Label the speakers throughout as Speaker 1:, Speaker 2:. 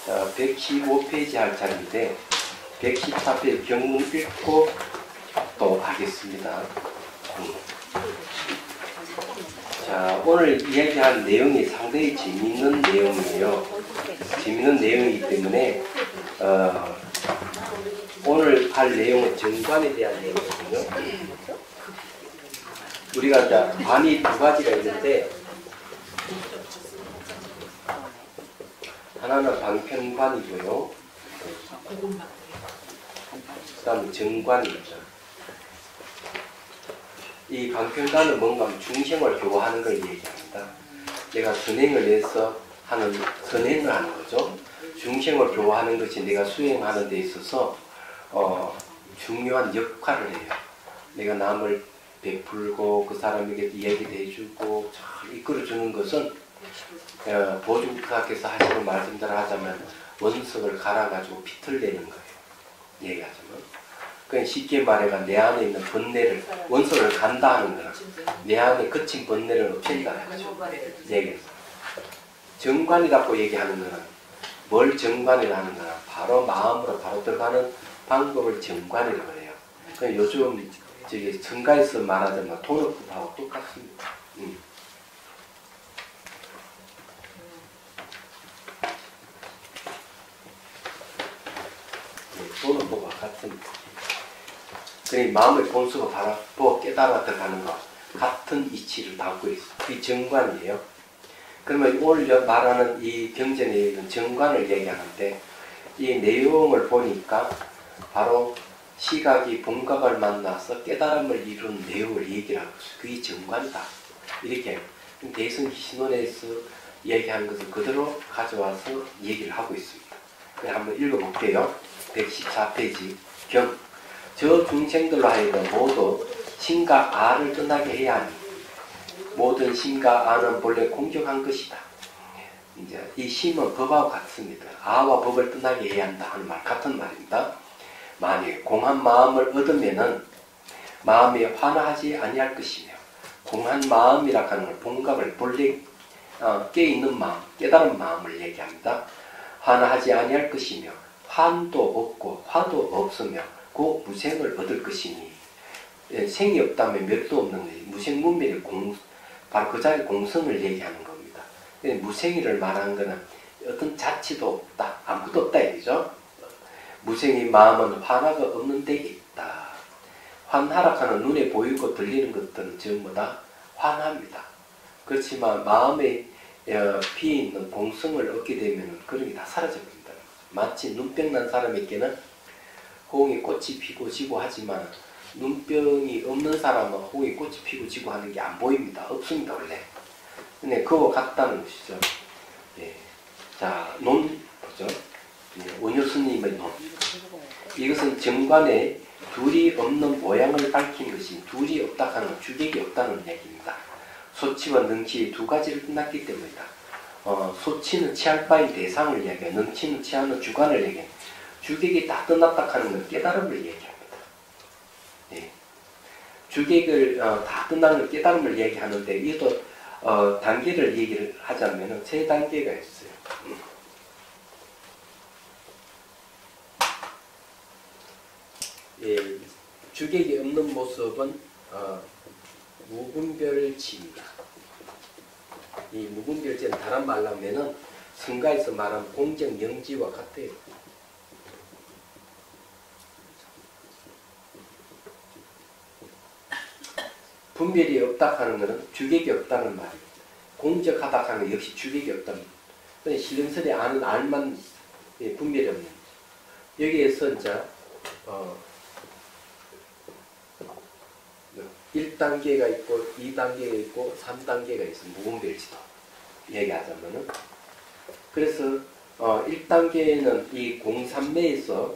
Speaker 1: 115페이지 할 차례인데 114페이지 경문 읽고 또 하겠습니다. 자, 오늘 이야기할 내용이 상당히 재미있는 내용이에요. 재미있는 내용이기 때문에 오늘 할 내용은 정관에 대한 내용이거든요. 우리가 이제 관이 두 가지가 있는데 하나는 방편관이고요. 그 다음에 정관입니다. 이 방편관은 뭔가 중생을 교화하는 걸 얘기합니다. 내가 선행을 해서 하는 선행을 하는 거죠. 중생을 교화하는 것이 내가 수행하는 데 있어서 중요한 역할을 해요. 내가 남을 베풀고 그 사람에게 이야기도 해주고 잘 이끌어주는 것은 보증부사께서 하시는 말씀대로 하자면 원석을 갈아가지고 비틀대는 거예요. 얘기하자면. 그러니까 쉽게 말해가 내 안에 있는 번뇌를 원석을 간다 하는 거는 내 안에 거친 번뇌를 없앤다는 거죠. 얘기해서. 정관이라고 얘기하는 거는 뭘 정관이라는 거는 바로 마음으로 바로 들어가는 방법을 정관이라고 해요. 그러니까 요즘 저기 성가에서 말하자면 돈업법하고 똑같습니다. 돈업법과 같습니다. 그러니까 마음의 본성을 바로 깨달아 들어가는 것 같은 이치를 담고 있어요. 그게 정관이에요. 그러면 오늘 말하는 이 경제 내용은 정관을 얘기하는데 이 내용을 보니까 바로 시각이 본각을 만나서 깨달음을 이룬 내용을 얘기를 하고 있어요. 그게 정관이다. 이렇게 대승신론에서 얘기하는 것을 그대로 가져와서 얘기를 하고 있습니다. 한번 읽어볼게요. 114페이지 경. 저 중생들로 하여금 모두 신과 아를 떠나게 해야 하니 모든 신과 아는 본래 공정한 것이다. 이제 이 심은 법하고 같습니다. 아와 법을 떠나게 해야 한다 하는 말 같은 말입니다. 만일 공한 마음을 얻으면은 마음이 환화하지 아니할 것이며 공한 마음이라 하는 걸 본각을 본래 깨있는 마음, 깨달은 마음을 얘기합니다. 환화하지 아니할 것이며 환도 없고 화도 없으며 그 무생을 얻을 것이니 생이 없다면 멸도 없는 거예요. 무생문멸의 바로 그 자리의 공성을 얘기하는 겁니다. 무생이를 말하는 것은 어떤 자치도 없다, 아무것도 없다 얘기죠. 무생의 마음은 환화가 없는 데에 있다. 환하락하는 눈에 보이고 들리는 것들은 전부 다 환합니다. 그렇지만 마음에 비있는 공성을 얻게 되면 그런 게 다 사라져버립니다. 마치 눈병 난 사람에게는 호응이 꽃이 피고 지고 하지만 눈병이 없는 사람은 호응이 꽃이 피고 지고 하는 게 안 보입니다. 없습니다 원래. 근데 그거 같다는 것이죠. 예. 자, 논 보죠. 원효 스님의 논. 이것은 정관에 둘이 없는 모양을 밝힌 것이 둘이 없다 하는 주객이 없다는 얘기입니다. 소치와 능치 두 가지를 끝났기 때문이다. 소치는 취할 바인 대상을 얘기해, 능치는 취하는 주관을 얘기해. 주객이 다 끝났다 하는 건 깨달음을 얘기합니다. 예. 주객을 다 끝나는 깨달음을 얘기하는데 이것도 단계를 얘기를 하자면 세 단계가 있어요. 예, 주객이 없는 모습은 무분별치입니다. 이 무분별치는 다른 말로 하면은 성가에서 말하는 공정영지와 같아요. 분별이 없다 하는 것은 주객이 없다는 말이에요. 공적하다 하는 것 역시 주객이 없다는 말이에요. 신령설에 아는 알만 분별이 없는 거죠. 여기에서 이제 1단계가 있고 2단계가 있고 3단계가 있어요. 무분별지도 얘기하자면은. 그래서 1단계는 이 공삼매에서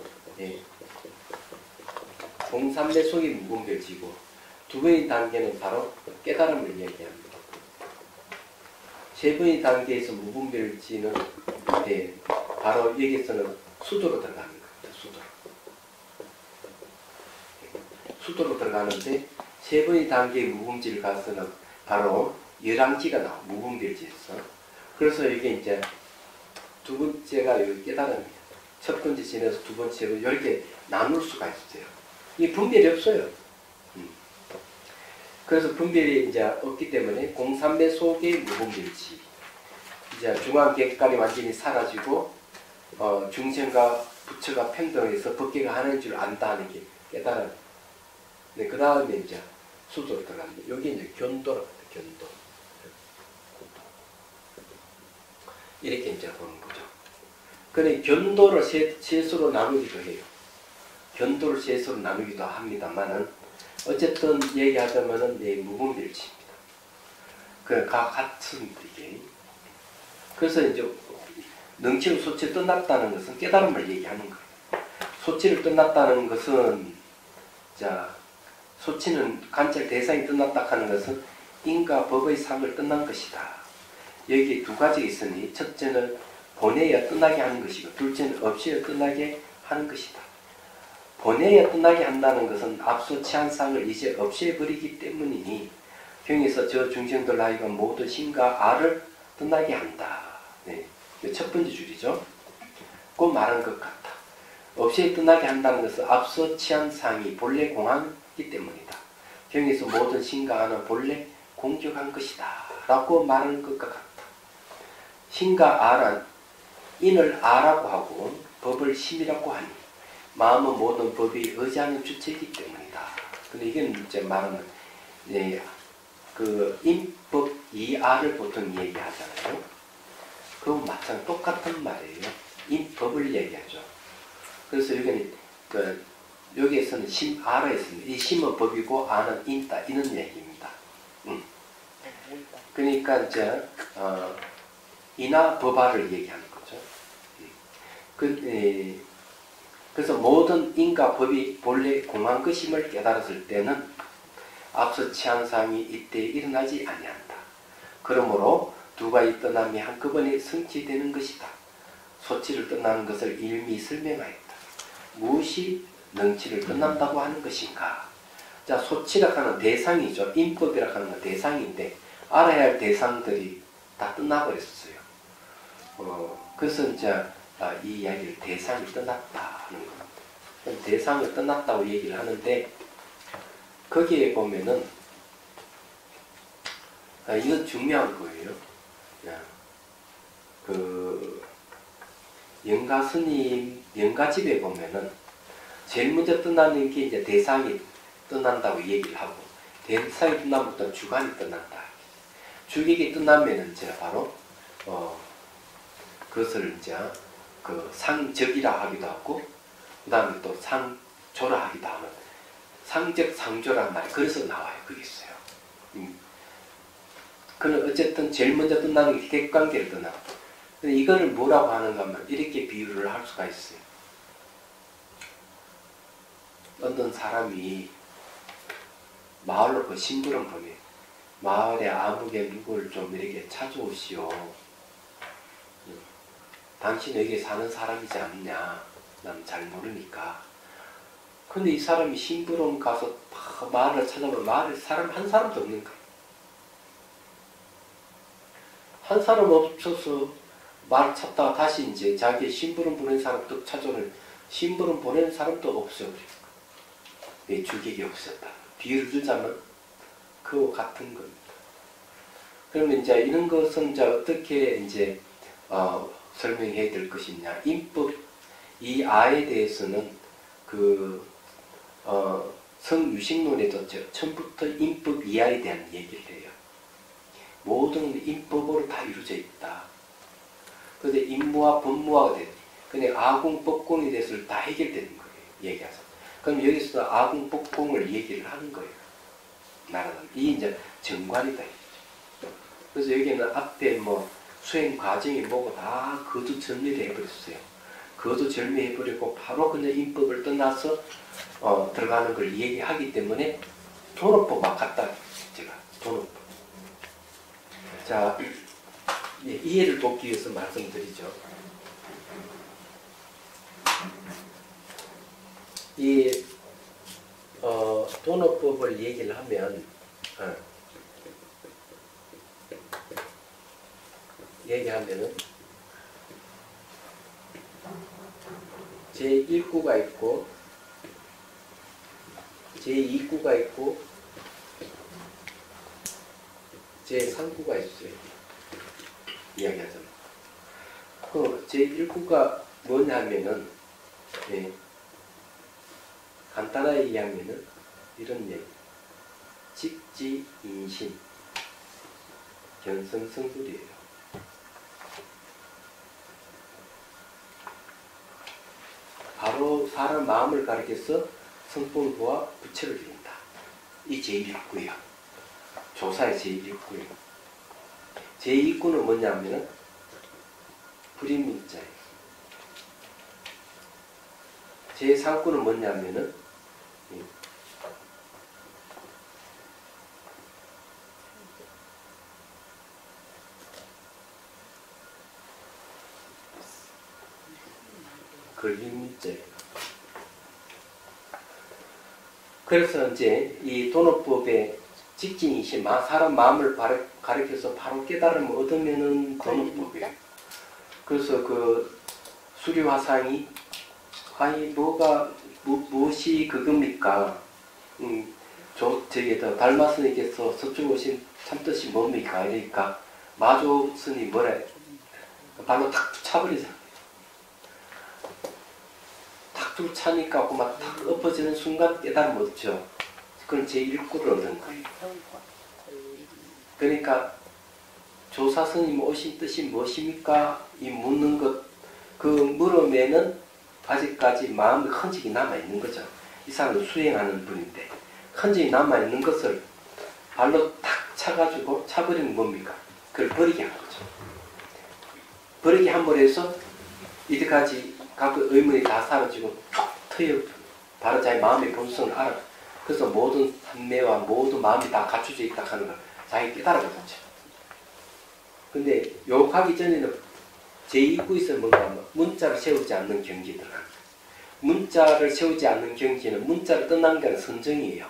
Speaker 1: 공삼매 속이 무분별지고 두 번의 단계는 바로 깨달음을 얘기합니다. 세 번의 단계에서 무분별지는 바로 여기서는 수도로 들어가는 겁니다. 수도로 들어가는데 세 번의 단계의 무분별지를 가서는 바로 열왕지가 나와 무분별지에서. 그래서 이게 이제 두 번째가 여기 깨달음이에요. 첫 번째 지내서 두 번째로 이렇게 나눌 수가 있어요. 이 분별이 없어요. 그래서 분별이 이제 없기 때문에 공삼매 속의 무분별치. 이제 중앙객관이 완전히 사라지고 중생과 부처가 평등해서 법계가 하는 줄 안다는 게 깨달음. 네, 그 다음에 이제 수도로 들어갑니다. 여기 이제 견도라고 합니다. 견도. 이렇게 이제 보는 거죠. 그런데 견도를 셋으로 나누기도 해요. 견도를 셋으로 나누기도 합니다만은 어쨌든 얘기하자면은 무분별치입니다. 같습니다, 이게. 그래서 이제 능치로 소치를 떠났다는 것은 깨달음을 얘기하는 거예요. 소치를 떠났다는 것은, 자, 소치는 관찰 대상이 떠났다 하는 것은 인과 법의 상을 떠난 것이다. 여기 두 가지 있으니, 첫째는 보내야 떠나게 하는 것이고, 둘째는 없이야 떠나게 하는 것이다. 보내야 떠나게 한다는 것은 앞서 취한 상을 이제 없애버리기 때문이니, 경에서 저 중생들 하여금 모두 신과 아를 떠나게 한다. 네. 첫 번째 줄이죠. 그 말한 것 같다. 없이 떠나게 한다는 것은 앞서 취한 상이 본래 공항이기 때문이다. 경에서 모든 신과 아는 본래 공격한 것이다. 라고 말하는 것과 같다. 신과 아란 인을 아라고 하고 법을 심이라고 하니 마음은 모든 법이 의지하는 주체이기 때문이다. 근데 이건 이제 말하면 그 인법 이아를 보통 얘기하잖아요. 그건 마찬가지 똑같은 말이에요. 인법을 얘기하죠. 그래서 여기는 여기에서는 심아라 했습니다. 이 심은 법이고 아는 인다 이런 얘기입니다. 그러니까 이제 이나 법아를 얘기하는 거죠. 그래서 모든 인과 법이 본래 공한 것임을 깨달았을 때는 앞서 취한 사항이 이때 일어나지 아니한다. 그러므로 두 가지 떠남이 한꺼번에 성취되는 것이다. 소치를 떠나는 것을 일미 설명하였다. 무엇이 능치를 떠난다고 하는 것인가? 자, 소치라 하는 대상이죠. 인법이라 하는 건 대상인데 알아야 할 대상들이 다 떠나버렸어요. 그래서 이제 이 이야기를 대상이 떠났다 하는 겁니다. 대상을 떠났다고 얘기를 하는데 거기에 보면은 이건 중요한 거예요. 그 영가스님 영가집에 보면은 제일 먼저 떠나는 게 이제 대상이 떠난다고 얘기를 하고 대상이 떠나면부터 주관이 떠난다. 주객이 떠나면은 이제 바로 그것을 이제 그 상적이라 하기도 하고 그 다음에 또 상조라 하기도 하는 상적 상조란 말이 그래서 나와요. 그게 있어요. 그는 어쨌든 제일 먼저 떠나는 게 객관계를 떠나고 근데 이거를 뭐라고 하는가 하면 이렇게 비유를 할 수가 있어요. 어떤 사람이 마을로 그 심부름 보내 마을에 아무개 누구를 좀 이렇게 찾아오시오. 당신 여기 사는 사람이지 않느냐. 난 잘 모르니까. 근데 이 사람이 심부름 가서 마을을 찾아보면 마을에 사람 한 사람도 없는 거예요. 한 사람 없어서 말 찾다가 다시 이제 자기 심부름 보낸 사람도 찾아오는 심부름 보낸 사람도 없어버리고 왜 주객이 없었다. 비유를 들자면 그와 같은 겁니다. 그러면 이제 이런 것은 이제 어떻게 이제 설명해야 될 것이냐. 인법 이 아에 대해서는 그 성유식론에도 처음부터 인법 이하에 대한 얘기를 해요. 모든 인법으로 다 이루어져 있다. 그런데 인무와 법무화가 되니 근데 아공, 법공에 대해서 다 해결되는 거예요. 얘기하자. 그럼 여기서 아공, 법공을 얘기를 하는 거예요. 말하자면. 이 이제 정관이다. 그래서 여기는 앞에 뭐 수행 과정이 뭐고 다 그도 정리를 해버렸어요. 그도 정리해버리고 바로 그냥 인법을 떠나서 들어가는 걸 얘기하기 때문에 도노법과 같다. 제가 도노법. 자, 이해를 돕기 위해서 말씀드리죠. 이 도노법을 얘기를 하면 얘기하면은 제1구가 있고 제2구가 있고 제3구가 있어요. 이야기하자면. 그 제1구가 뭐냐면은 간단하게 얘기하면은 이런 얘기. 직지인심 견성성불이에요. 바로 사람 마음을 가리켜서 성품과 부처를 이룬다. 이 제1구예요. 조사의 제1구예요. 제2구는 뭐냐면은 불임문자예요. 제3구는 뭐냐면은 걸림문자예요. 그래서 이제 이 도노법의 직진이신 사람 마음을 가리켜서 바로 깨달음을 얻으면은 도노법이에요. 그래서 그 수리화상이 아니 무엇이 그겁니까? 저기에다 달마스님께서 서쪽 오신 참뜻이 뭡니까? 이러니까 마조스님 뭐래? 발로 탁 차버리잖아요. 탁 차니까 그만 탁 엎어지는 순간 깨달음 얻죠. 그건 제1구를 얻은 거예요. 그러니까 조사스님 오신 뜻이 무엇입니까? 이 묻는 것, 그 물음에는 아직까지 마음의 흔적이 남아있는 거죠. 이 사람은 수행하는 분인데 흔적이 남아있는 것을 발로 탁 차가지고 차버리는 뭡니까? 그걸 버리게 한 거죠. 버리게 함으로 해서 이때까지 각 의문이 다 사라지고 툭 트여 바로 자기 마음의 본성을 알아. 그래서 모든 산매와 모든 마음이 다 갖춰져 있다 하는 걸 자기 깨달아버렸죠. 근데 요 가기 전에는 제2구에서 뭔가 문자를 세우지 않는 경지에 들어갑니다. 문자를 세우지 않는 경지는 문자를 떠난 게 아니라 선정이에요.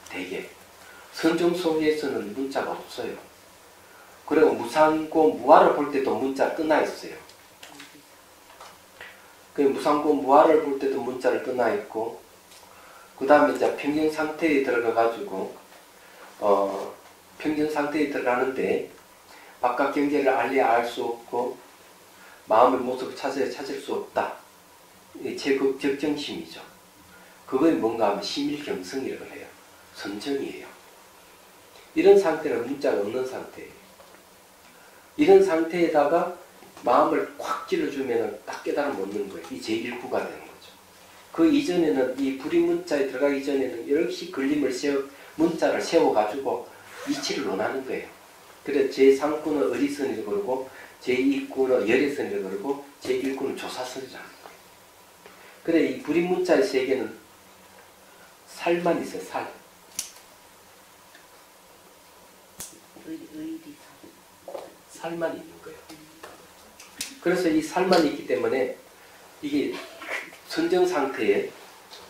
Speaker 1: 대개. 선정 속에서는 문자가 없어요. 그리고 무상고 무아를 볼 때도 문자가 떠나 있어요. 그 무상고 무아를 볼 때도 문자를 떠나 있고, 그 다음에 이제 평정 상태에 들어가가지고, 평정 상태에 들어가는데, 바깥 경계를 알 수 없고, 마음의 모습을 찾을 수 없다. 제극적정심이죠. 그거에 뭔가 하면 심일경성이라고 해요. 선정이에요. 이런 상태는 문자가 없는 상태예요. 이런 상태에다가 마음을 콱 찔러주면 딱 깨달음 얻는 거예요. 이 제1구가 되는 거죠. 그 이전에는 이 불임문자에 들어가기 전에는 역시 문자를 세워가지고 이치를 논하는 거예요. 그래서 제3구는 어리선이라고 그러고 제2구는 열애선이라고 그러고 제1구는 조사선이라는 거예요. 그래 이 불임문자의 세계는 살만 있어요. 살. 살만 있는 거예요. 그래서 이 살만 있기 때문에 이게 선정 상태에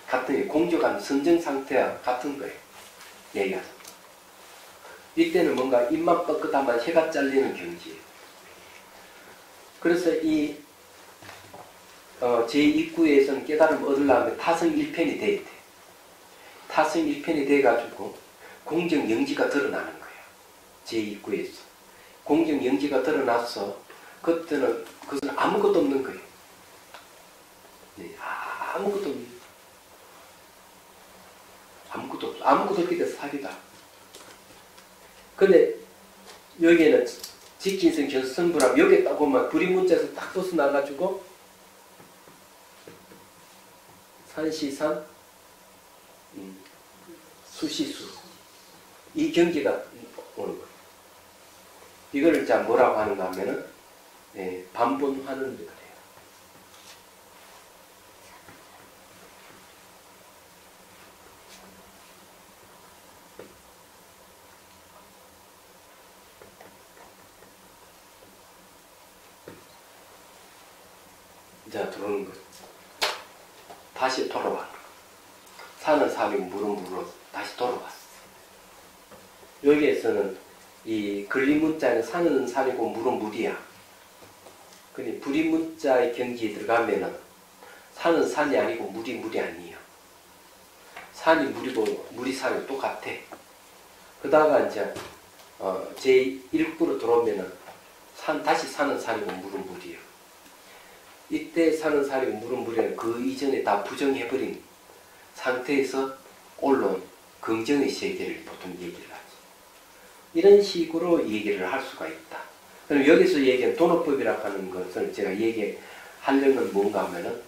Speaker 1: 같은 공조간 선정 상태와 같은 거예요. 얘기하자. 이때는 뭔가 입만 뻗긋하면 해가 잘리는 경지예요. 그래서 이 제2구에서는 깨달음을 얻으려면 타성일편이 돼야 돼. 타성일편이 돼가지고 공정영지가 드러나는 거예요. 제2구에서. 공정영지가 드러나서 그때는 그것은 아무것도 없는 거예요. 네, 아무것도 없는 거예요. 아무것도 없게 돼서 살이다. 근데 여기에는 직진성 견성불합 여기에 딱 보면 불임문자에서 딱 벗어나가지고 산시산 수시수 이 경지가 오는 거예요. 이거를 자 뭐라고 하는가 하면은 반본화는 그래요. 자 들어오는 거. 다시 돌아와. 산은 산이고 물은 물로 다시 돌아왔어. 여기에서는 이 근리문자는 산은 산이고 물은 물이야. 근데 불임문자의 경지에 들어가면은 산은 산이 아니고 물이 물이 아니에요. 산이 물이고 물이 산이 똑같아. 그러다가 이제 제1구로 들어오면은 다시 산은 산이고 물은 물이에요. 이때 산은 산이고 물은 물이는 그 이전에 다 부정해버린 상태에서 올라온 긍정의 세계를 보통 얘기를 하죠. 이런 식으로 얘기를 할 수가 있다. 그럼 여기서 얘기한 도노법이라고 하는 것을 제가 얘기하려는 뭔가 하면은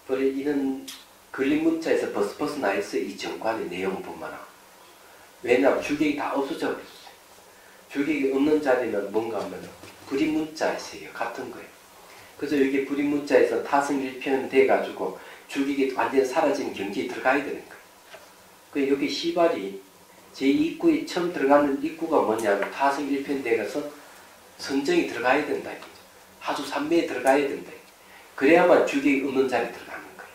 Speaker 1: 이런 걸린 문자에서 벗어나서 이 정관의 내용뿐만 하고, 왜냐하면 주객이 다 없어져 버렸어요. 주객이 없는 자리는 뭔가 하면 불임 문자에서요. 같은 거예요. 그래서 여기 불임 문자에서 타승일편 돼가지고 주객이 완전히 사라진 경지에 들어가야 되는 거예요. 그 여기 시발이 제2구에 처음 들어가는 입구가 뭐냐면 타승일편 돼가서 선정이 들어가야 된다. 하수 삼매에 들어가야 된다. 그래야만 주객이 없는 자리에 들어가는 거예요.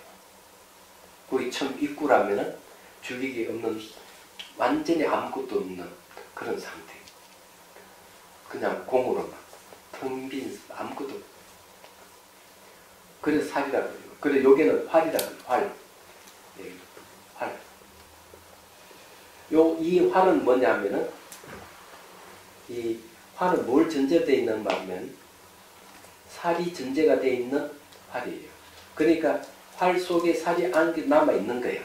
Speaker 1: 거기 처음 입구라면은 주객이 없는, 완전히 아무것도 없는 그런 상태. 그냥 공으로만 텅 빈 아무것도. 그래서 살이라고 해요. 그래 여기는 활이라고 해요. 활. 네, 활. 이 활은 뭐냐면은, 이 활은 뭘 전제되어 있는 말하면 살이 전제가 되어 있는 활이에요. 그러니까 활 속에 살이 남아 있는 거예요.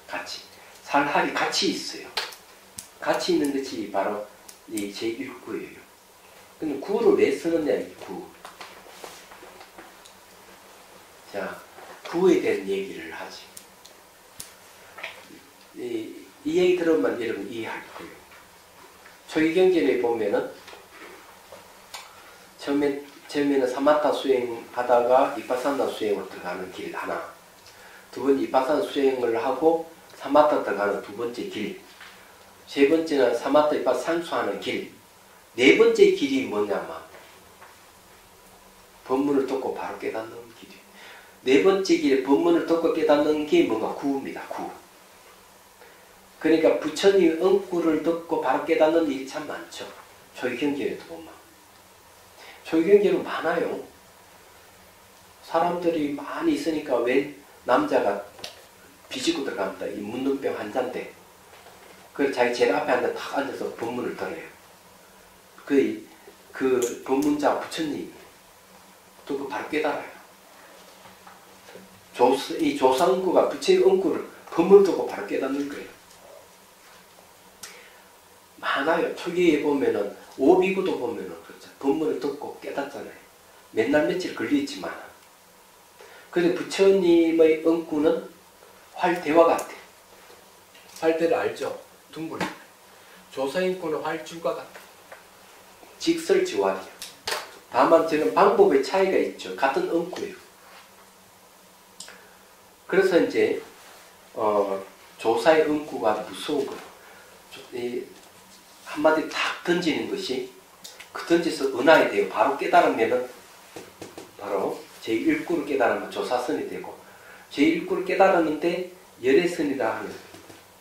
Speaker 1: 같이. 살활이 같이 있어요. 같이 있는 것이 바로 이 제1구예요. 근데 구를 왜 쓰느냐, 이 구. 자, 구에 대한 얘기를 하지. 이 얘기 들으면 여러분 이해할 거예요. 초기경전에 보면은, 처음에는 사마타 수행하다가 이파사나 수행으로 들어가는 길 하나. 두 번째 이파사나 수행을 하고 사마타 들어가는 두 번째 길. 세 번째는 사마타 이파사 상수하는 길. 네 번째 길이 뭐냐면 법문을 듣고 바로 깨닫는 길이에요. 네 번째 길에 법문을 듣고 깨닫는 게 뭔가 구입니다. 구. 그러니까 부처님 응구를 듣고 바로 깨닫는 일이 참 많죠. 초기경전에도 보면. 초기경전은 많아요. 사람들이 많이 있으니까 왜 남자가 비집고 들어갑니다. 이 문둥병 환자인데. 그래서 자기 제일 앞에 딱 앉아서 법문을 들어요. 그 법문자 부처님 듣고 바로 깨달아요. 이 조사응구가 부처의 응구를 법문을 듣고 바로 깨닫는 거예요. 많아요. 초기에 보면은 오비구도 보면은 그렇죠. 법문을 듣고 깨닫잖아요. 맨날 며칠 걸리지만. 그래서 부처님의 응구는 활대와 같아. 활대를 알죠? 둥글. 조사응구는 활줄과 같아. 직설지활이에요. 다만 저는 방법의 차이가 있죠. 같은 응구예요. 그래서 이제 조사의 응구가 무서운 거예요. 한마디 탁 던지는 것이 그 던져서 은하에 되고 바로 깨달으면은 바로 제1구를 깨달으면 조사선이 되고, 제1구를 깨달았는데 열애선이라 하는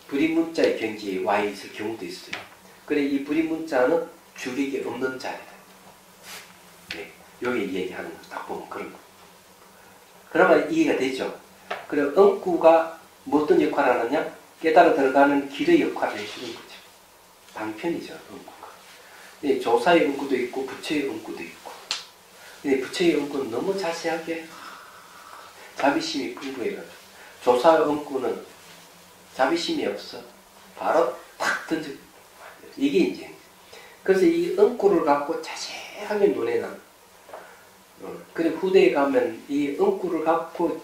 Speaker 1: 불임문자의 경지에 와 있을 경우도 있어요. 그래 이 불임문자는 주객이 없는 자리다. 네, 여기 얘기하는 거 딱 보면 그런 거. 그러면 이해가 되죠. 그래 응구가 어떤 역할을 하느냐? 깨달아 들어가는 길의 역할을 해주는 거죠. 방편이죠, 응구가. 네, 조사의 응구도 있고 부처의 응구도 있고. 근데 부처의 응구는 너무 자세하게 자비심이 풍부해가지고, 조사의 응구는 자비심이 없어. 바로 탁 던져. 이게 이제. 그래서 이 응구를 갖고 자세하게 눈에 남. 그리고 후대에 가면 이 응구를 갖고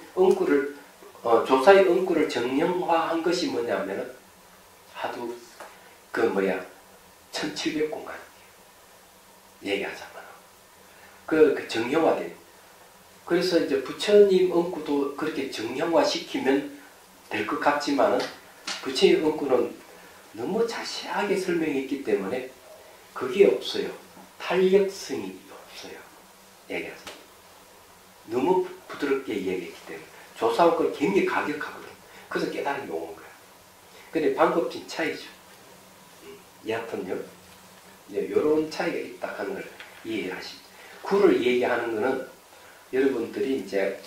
Speaker 1: 조사의 응구를 정형화한 것이 뭐냐면은 하도 1700공간 얘기하잖아. 그 정형화돼. 그래서 이제 부처님 응구도 그렇게 정형화시키면 될 것 같지만은 부처님 응구는 너무 자세하게 설명했기 때문에 그게 없어요. 탄력성이 없어요. 얘기하죠. 너무 부드럽게 얘기했기 때문에 조사하고 걸 굉장히 가격하거든. 그래서 깨달음이 오는 거야. 근데 방법적인 차이죠. 여하튼요. 이런 차이가 있다 하는 걸 이해하시죠. 구를 얘기하는 거는 여러분들이 이제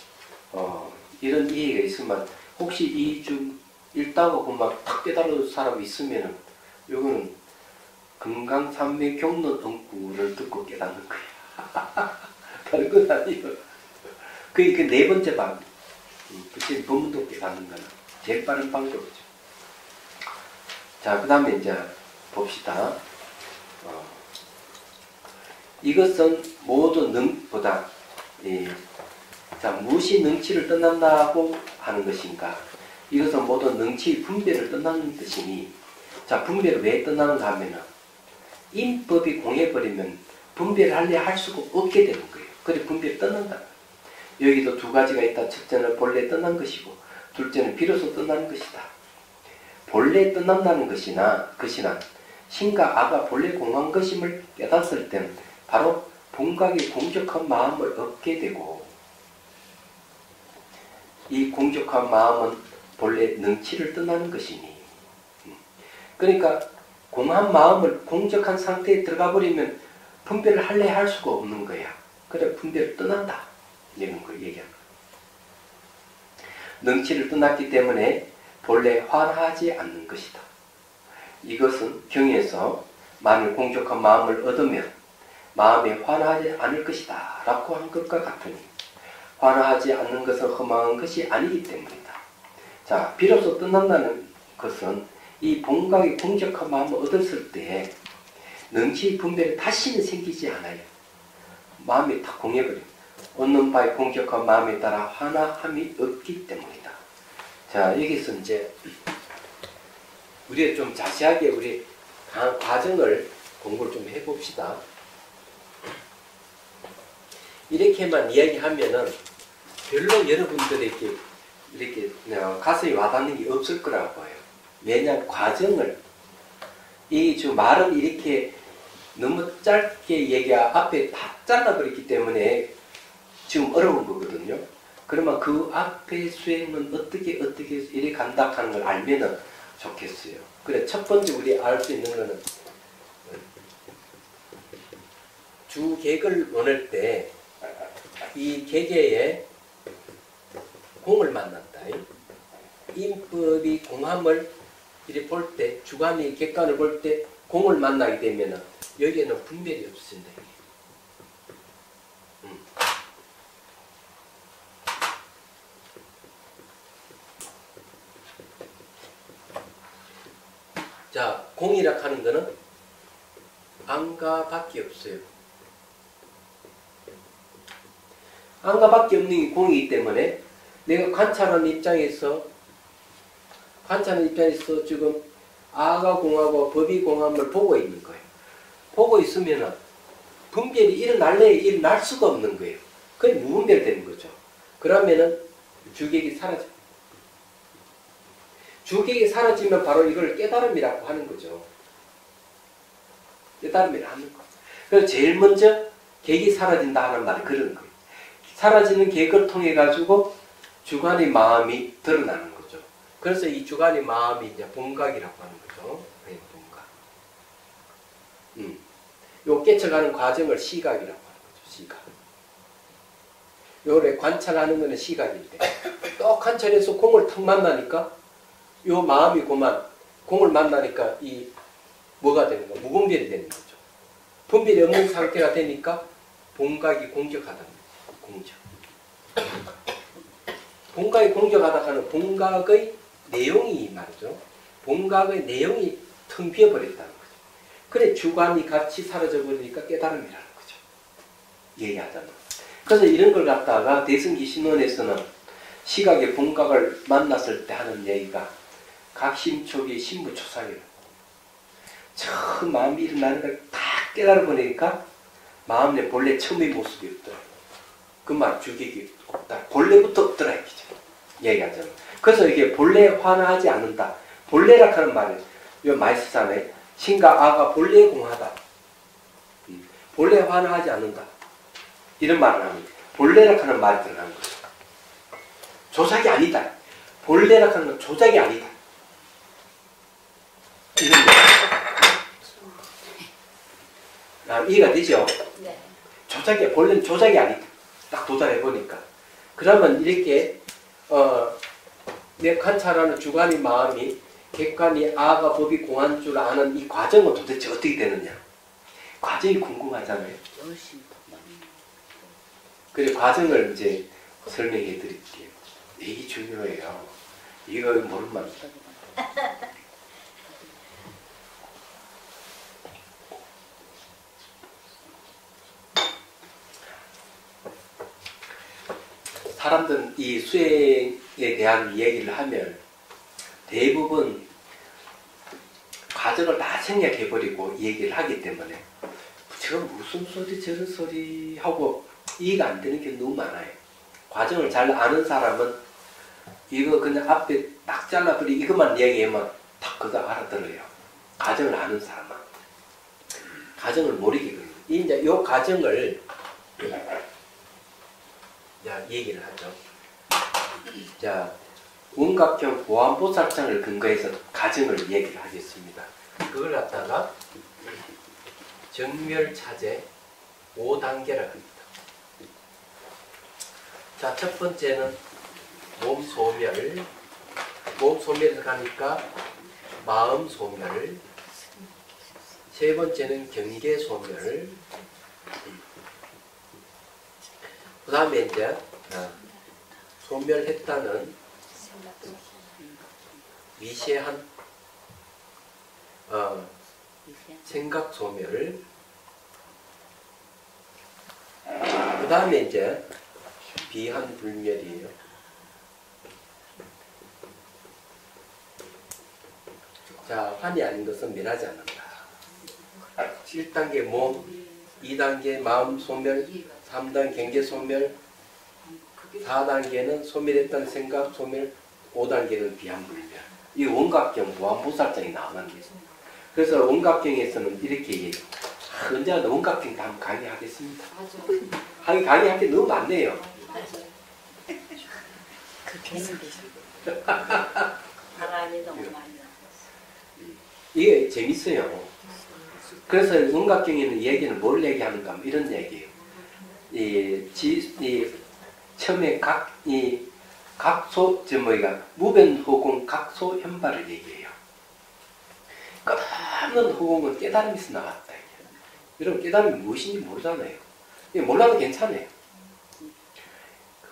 Speaker 1: 이런 이해가 있으면 혹시 이 좀 읽다가 그만 탁 깨달은 사람이 있으면은 요거는 금강산맥 경론 응구를 듣고 깨닫는 거야. 다른 건 아니에요. 그게 그 네 번째 방. 그치, 법문도 깨닫는 거는 제일 빠른 방법이죠. 자, 그 다음에 이제 봅시다. 이것은 모두 능보다, 자, 무엇이 능치를 떠난다고 하는 것인가? 이것은 모두 능치 분별을 떠나는 뜻이니, 자, 분별을 왜 떠나는가 하면은, 인법이 공해버리면 분별하려 할 수가 없게 되는 거예요. 그래, 분별을 떠난다. 여기도 두 가지가 있다. 첫째는 본래 떠난 것이고, 둘째는 비로소 떠나는 것이다. 본래 떠난다는 것이나 신과 아가 본래 공한 것임을 깨닫을 때는 바로 본각의 공적한 마음을 얻게 되고, 이 공적한 마음은 본래 능치를 떠나는 것이니, 그러니까 공한 마음을 공적한 상태에 들어가 버리면 분별을 할래 할 수가 없는 거야. 그래, 분별을 떠난다. 이런 걸 얘기하는 거야. 능치를 떠났기 때문에 본래 환하지 않는 것이다. 이것은 경에서 만일 공적한 마음을 얻으면 마음이 환하지 않을 것이다 라고 한 것과 같으니, 환하지 않는 것은 허망한 것이 아니기 때문이다. 자, 비로소 떠난다는 것은 이 본각의 공적한 마음을 얻었을 때 능치 분별이 다시는 생기지 않아요. 마음이 다 공해버립니다. 얻는 바의 공적한 마음에 따라 환함이 없기 때문이다. 자, 여기서 이제 우리가 좀 자세하게 우리 과정을 공부를 좀 해봅시다. 이렇게만 이야기하면은 별로 여러분들에게 이렇게 가슴이 와닿는 게 없을 거라고 봐요. 왜냐하면 과정을, 이 지금 말은 이렇게 너무 짧게 얘기하 앞에 다 잘라버렸기 때문에 지금 어려운 거거든요. 그러면 그 앞에 수행은 어떻게 이리 간다 하는 걸 알면은 좋겠어요. 그래, 첫 번째 우리 알 수 있는 거는 주객을 원할 때 이 객에 공을 만났다. 인법이 공함을 이렇게 볼 때, 주관이 객관을 볼 때 공을 만나게 되면은 여기에는 분별이 없습니다. 자, 공이라 하는 거는 안가밖에 없어요. 안가밖에 없는 게 공이기 때문에 내가 관찰하는 입장에서 지금 아가 공하고 법이 공함을 보고 있는 거예요. 보고 있으면은 분별이 일어날래 일어날 수가 없는 거예요. 그게 무분별되는 거죠. 그러면은 주객이 사라져. 주객이 사라지면 바로 이걸 깨달음이라고 하는 거죠. 깨달음이라고 하는 거. 그래서 제일 먼저 객이 사라진다 하는 말이 그런 거예요. 사라지는 객을 통해 가지고 주관의 마음이 드러나는 거죠. 그래서 이 주관의 마음이 이제 본각이라고 하는 거죠. 본각. 요 깨쳐가는 과정을 시각이라고 하는 거죠. 시각. 요래 관찰하는 거는 시각인데, 또 관찰해서 공을 탁 만나니까 요 마음이 공을 만나니까 이 뭐가 되는 거? 무분별이 되는 거죠. 분별이 없는 상태가 되니까 본각이 공적하다는 거죠. 공적. 본각이 공적하다 하는 본각의 내용이 말이죠. 본각의 내용이 텅 비어버렸다는 거죠. 그래, 주관이 같이 사라져버리니까 깨달음이라는 거죠. 얘기하자면. 그래서 이런 걸 갖다가 대승기 신론에서는 시각의 본각을 만났을 때 하는 얘기가 각심초기 신부초상이라고. 처음 마음이 일어나는 걸 다 깨달아보니까 마음 내 본래 처음의 모습이 없더라. 그 말 주객이 없다. 본래부터 없더라 이거죠. 얘기하자면. 그래서 이게 본래 환하지 않는다. 본래라 하는 말은 요 말씀잖아요. 신과 아가 본래 공하다. 본래 환하지 않는다. 이런 말을 합니다. 본래라 하는 말이 들어가는 거죠. 조작이 아니다. 본래라 하는 건 조작이 아니다. 이런 거. 이해가 되죠? 네. 본래는 조작이 아니다. 딱 도달해 보니까. 그러면 이렇게 내 관찰하는 주관이 마음이 객관이 아가 법이 공한 줄 아는 이 과정은 도대체 어떻게 되느냐. 과정이 궁금하잖아요. 그래서 과정을 이제 설명해 드릴게요. 이게 중요해요. 이거 모르면 사람들은 이 수행에 대한 얘기를 하면 대부분 과정을 다 생략해버리고 얘기를 하기 때문에 저 무슨 소리 저런 소리 하고 이해가 안 되는 게 너무 많아요. 과정을 잘 아는 사람은 이거 그냥 앞에 딱 잘라버리 이것만 얘기하면 딱 그거 알아들어요. 과정을 아는 사람은. 과정을 모르겠거든요. 이제 요 과정을 얘기를 하죠. 자, 원각형 보안보살장을 근거해서 과정을 얘기를 하겠습니다. 그걸 갖다가 정멸차제 5단계라고 합니다. 자, 첫 번째는 몸 소멸. 몸 소멸에서 가니까 마음 소멸. 세 번째는 경계 소멸. 그 다음에 이제 소멸했다는 미세한 생각 소멸. 그 다음에 이제 비한 불멸이에요. 자, 환이 아닌 것은 멸하지 않는다. 1단계 몸, 2단계 마음 소멸, 3단계 경계 소멸, 4단계는 소멸했다는 생각 소멸, 5단계는 비한불멸. 이 원각경 보안보살장이 나오는 게 있습니다. 그래서 원각경에서는 이렇게 얘기해요. 언제나 원각경 다 한번 강의하겠습니다. 강의할 게 너무 많네요.
Speaker 2: 그 개는 바람이 너무 많이 나왔어.
Speaker 1: 이게 재밌어요. 그래서 원각경에는 얘기는 뭘 얘기하는가 하면 이런 얘기예요. 처음에 무변호공 각소 현발을 얘기해요. 끝없는 호공은 깨달음에서 나왔다. 여러분 깨달음이 무엇인지 모르잖아요. 몰라도 괜찮아요.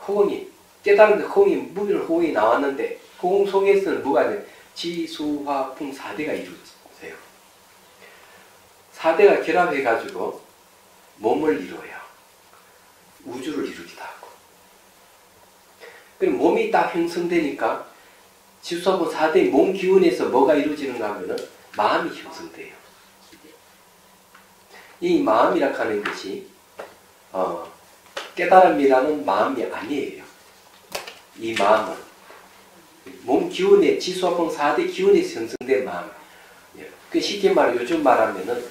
Speaker 1: 호공이 깨달은데 호공이 무변 호공이 나왔는데 호공 속에서는 뭐가 있냐? 지수화풍 4대가 이루어져요. 4대가 결합해가지고 몸을 이루어요. 우주를 이루기도 하고. 그럼 몸이 딱 형성되니까 지수화풍 4대의 몸 기운에서 뭐가 이루어지는가 하면은 마음이 형성돼요. 이 마음이라 하는 것이 깨달음이라는 마음이 아니에요. 이 마음은 몸 기운의 지수화풍 4대 기운에서 형성된 마음. 그 쉽게 말해 요즘 말하면은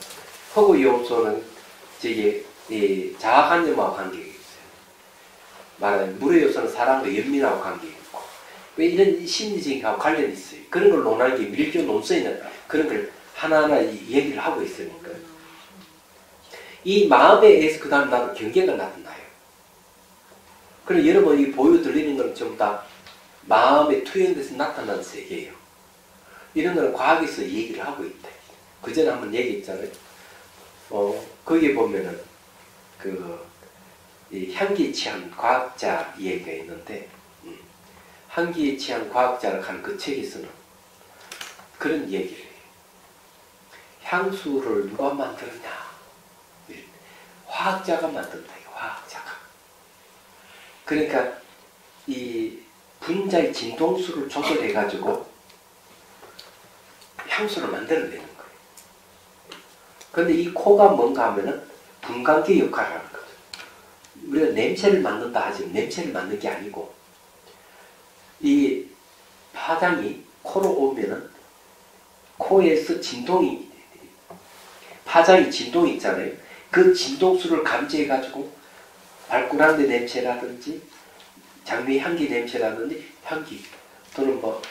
Speaker 1: 허구 요소는 자아관념하고 관계가 있어요. 말하면 물의 요소는 사람과 연민하고 관계가 있고 왜 이런 심리적인 거하고 관련이 있어요. 그런 걸 논하는 게 밀교 논서에는 그런 걸 하나하나 얘기를 하고 있으니까 이 마음에 의해서 그 다음 나도 경계가 나타나요. 그럼 여러분 이 보여 들리는 건 전부 다 마음에 투영돼서 나타나는 세계예요. 이런 걸 과학에서 얘기를 하고 있다. 그 전에 한번 얘기했잖아요. 거기에 보면은 이 향기에 취한 과학자 얘기가 있는데 향기에 취한 과학자를 한 그 책에서는 그런 얘기를 해요. 향수를 누가 만들었냐? 화학자가 만든다. 화학자가. 그러니까 이 분자의 진동수를 조절해가지고 향수를 만들어내는 거예요. 그런데 이 코가 뭔가 하면은 분광기 역할을 하는 거죠. 우리가 냄새를 맡는다 하지만 냄새를 맡는 게 아니고 이 파장이 코로 오면은 코에서 파장이 진동이 있잖아요. 그 진동수를 감지해가지고 발굴하는 냄새라든지 장미 향기 냄새라든지 향기 또는 뭐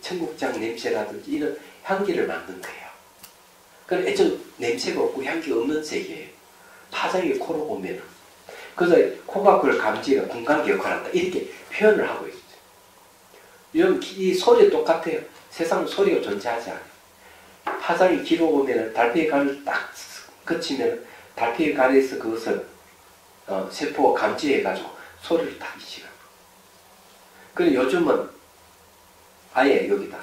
Speaker 1: 청국장 냄새라든지 이런 향기를 만든 거예요. 그럼 애초에 냄새가 없고 향기가 없는 세계예요. 파장이 코로 오면은. 그래서 코가 그걸 감지가 공간계 역할을 한다. 이렇게 표현을 하고 있어요. 이런 이 소리 똑같아요. 세상 소리가 존재하지 않아요. 파장이 길어오면 달팽이 관을 딱 거치면 달팽이 관에서 그것을 세포가 감지해가지고 소리를 딱 이식합니다. 그리고 요즘은 아예 여기다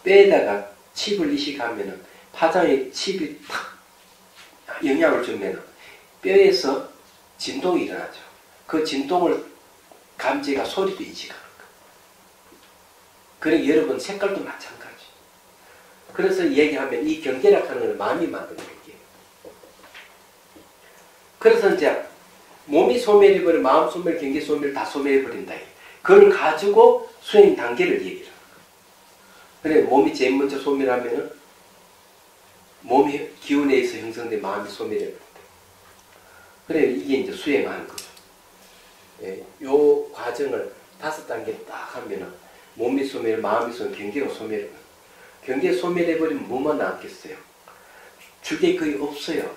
Speaker 1: 뼈에다가 칩을 이식하면은 파장에 칩이 탁 영향을 주면은 뼈에서 진동이 일어나죠. 그 진동을 감지가 소리도 인식하는 거예요. 그리고 여러분 색깔도 마찬가지. 그래서 얘기하면 이 경계라고 하는 건 마음이 만드는 경계예요. 그래서 이제 몸이 소멸해버려 마음 소멸, 경계 소멸 다 소멸해버린다. 그걸 가지고 수행 단계를 얘기를 합니다. 그래 몸이 제일 먼저 소멸하면은 몸이 기운에 의해서 형성된 마음이 소멸해버린다. 그래 이게 이제 수행하는 거죠. 예, 요 과정을 5단계 딱 하면은 몸이 소멸, 마음이 소멸, 경계가 소멸해버려요. 경계 소멸해버리면 뭐만 남겠어요? 주객이 거의 없어요.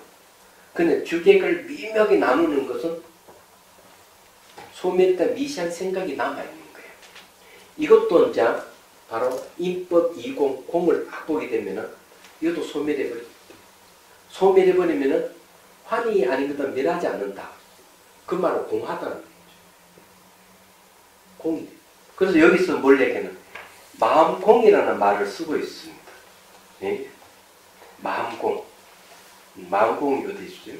Speaker 1: 근데 주객을 미묘하게 나누는 것은 소멸했다 미시한 생각이 남아있는 거예요. 이것도 이제 바로 인법 20, 공을 악보게 되면은 이것도 소멸해버립니다. 소멸해버리면은 환이 아닌 것은 멸하지 않는다. 그 말은 공하다는 거죠. 공이. 그래서 여기서 뭘 얘기하는 마음공이라는 말을 쓰고 있습니다. 예? 마음공. 마음공이 어디 있어요?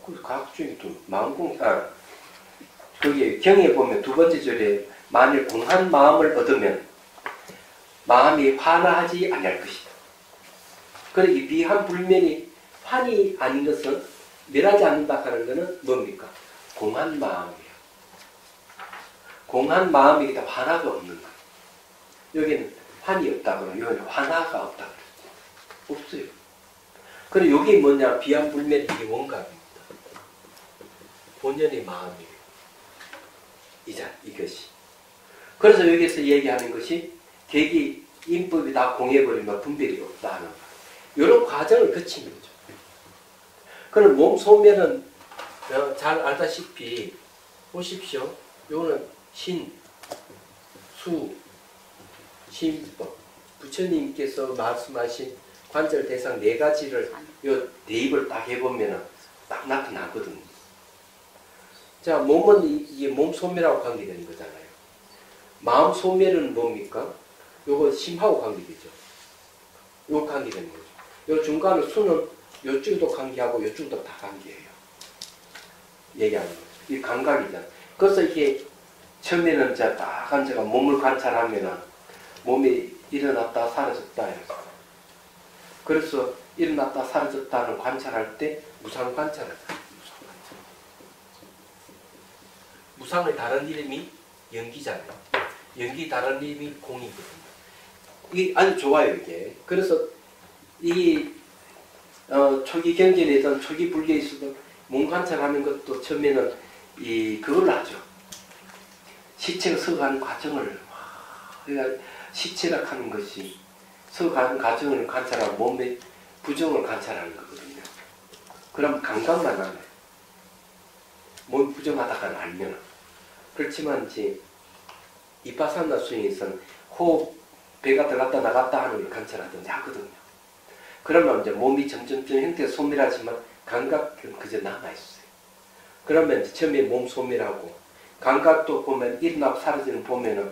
Speaker 1: 그 과학 중에 또 마음공, 거기 경에 보면 두 번째 절에 만일 공한 마음을 얻으면 마음이 환하지 아니할 것이다. 그러니 이 비한 불면이 환이 아닌 것은 멸하지 않는다 하는 것은 뭡니까? 공한 마음이에요. 공한 마음이기 때문에 환하가 없는 거예요. 여기는 환이 없다거나 여기는 환하가 없다 그랬죠. 없어요. 그리고 여기 뭐냐? 비한 불면이 이게 원각입니다. 본연의 마음이에요. 이것이. 그래서 여기서 얘기하는 것이 객이 인법이 다 공해버리면 분별이 없다 하는 거예요. 이런 과정을 거치는 거죠. 그럼 몸 소멸은 잘 알다시피 보십시오. 요거는 신, 수, 심법. 부처님께서 말씀하신 관절 대상 4가지를 요 대입을 딱 해보면은 딱 나타나거든요. 자, 몸은 이게 몸 소멸하고 관계되는 거잖아요. 마음 소멸은 뭡니까? 요거 심하고 관계되죠. 요거 관계되는 거죠. 요 중간에 수는 요쪽도 관계하고 요쪽도 다 관계해요. 얘기하는 거죠. 이 감각이잖아요. 그래서 이게 처음에는 이제 딱 앉아가 몸을 관찰하면은 몸이 일어났다 사라졌다 해서. 그래서 일어났다 사라졌다는 관찰할 때 무상 관찰을 해요. 무상의 다른 이름이 연기잖아요. 연기 다른 이름이 공이거든요. 이게 아주 좋아요, 이게. 그래서 이 초기 경전에든 초기 불교에서도 몸 관찰하는 것도 처음에는 그걸 하죠. 시체가 서가는 과정을 그러니까 시체라 하는 것이 서가는 과정을 관찰하고 몸의 부정을 관찰하는 거거든요. 그럼 감각만 하네. 몸이 부정하다가 알면. 그렇지만 이제 이파사나 수행에서는 호흡, 배가 들어갔다 나갔다 하는 걸 관찰하든지 하거든요. 그러면 이제 몸이 점점점 형태가 소멸하지만 감각은 그저 남아있어요. 그러면 이제 처음에 몸 소멸하고 감각도 보면 일어나고 사라지는 보면은